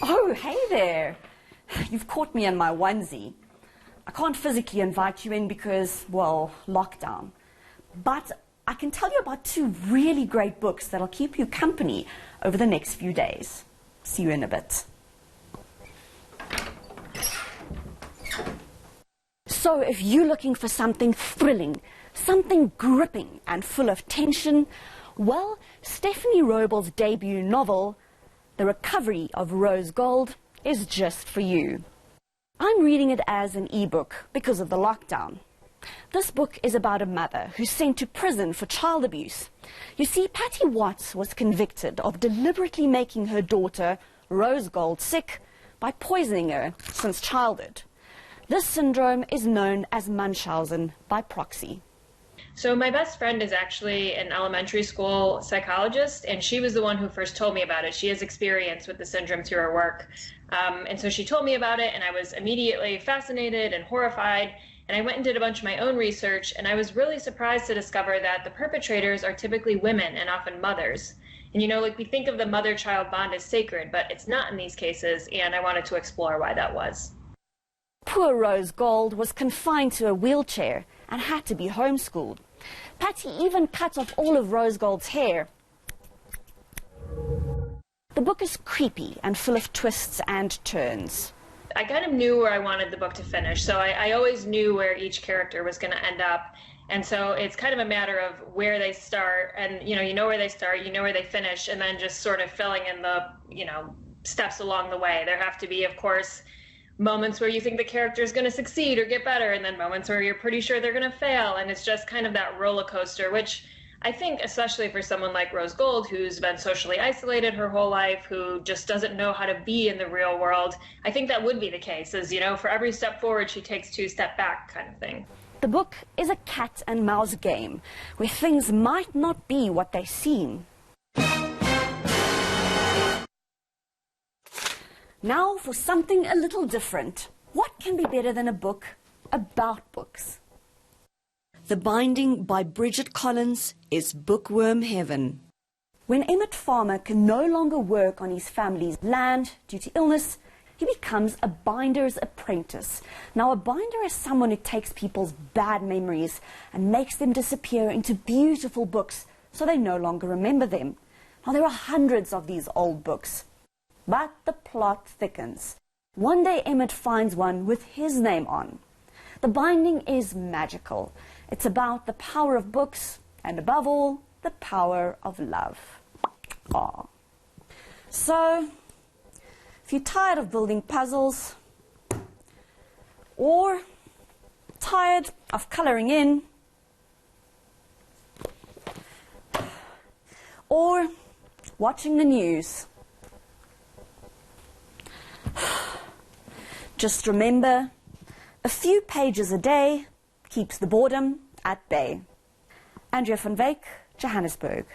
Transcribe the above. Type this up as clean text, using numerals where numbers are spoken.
Oh, hey there. You've caught me in my onesie. I can't physically invite you in because, well, lockdown. But I can tell you about two really great books that'll keep you company over the next few days. See you in a bit. So if you're looking for something thrilling, something gripping and full of tension, well, Stephanie Robles' debut novel, The Recovery of Rose Gold, is just for you. I'm reading it as an ebook because of the lockdown. This book is about a mother who's sent to prison for child abuse. You see, Patty Watts was convicted of deliberately making her daughter, Rose Gold, sick by poisoning her since childhood. This syndrome is known as Munchausen by proxy. So my best friend is actually an elementary school psychologist, and she was the one who first told me about it. She has experience with the syndrome through her work. And so she told me about it, and I was immediately fascinated and horrified. And I went and did a bunch of my own research, and I was really surprised to discover that the perpetrators are typically women and often mothers. And you know, like, we think of the mother-child bond as sacred, but it's not in these cases, and I wanted to explore why that was. Poor Rose Gold was confined to a wheelchair and had to be homeschooled. Patty even cut off all of Rose Gold's hair. The book is creepy and full of twists and turns. I kind of knew where I wanted the book to finish, so I always knew where each character was going to end up. And so it's kind of a matter of where they start, and you know where they start, you know where they finish, and then just sort of filling in the, steps along the way. There have to be, of course, moments where you think the character is going to succeed or get better, and then moments where you're pretty sure they're going to fail, and it's just kind of that roller coaster, which I think, especially for someone like Rose Gold, who's been socially isolated her whole life, who just doesn't know how to be in the real world, I think that would be the case, is, for every step forward, she takes 2 steps back kind of thing. The book is a cat and mouse game, where things might not be what they seem. Now for something a little different. What can be better than a book about books? The Binding by Bridget Collins is bookworm heaven. When Emmett Farmer can no longer work on his family's land due to illness, he becomes a binder's apprentice. Now, a binder is someone who takes people's bad memories and makes them disappear into beautiful books so they no longer remember them. Now, there are hundreds of these old books. But the plot thickens. One day Emmett finds one with his name on. The binding is magical. It's about the power of books and, above all, the power of love. Aww. So, if you're tired of building puzzles, or tired of coloring in, or watching the news, just remember, a few pages a day keeps the boredom at bay. Andrea van Wyk, Johannesburg.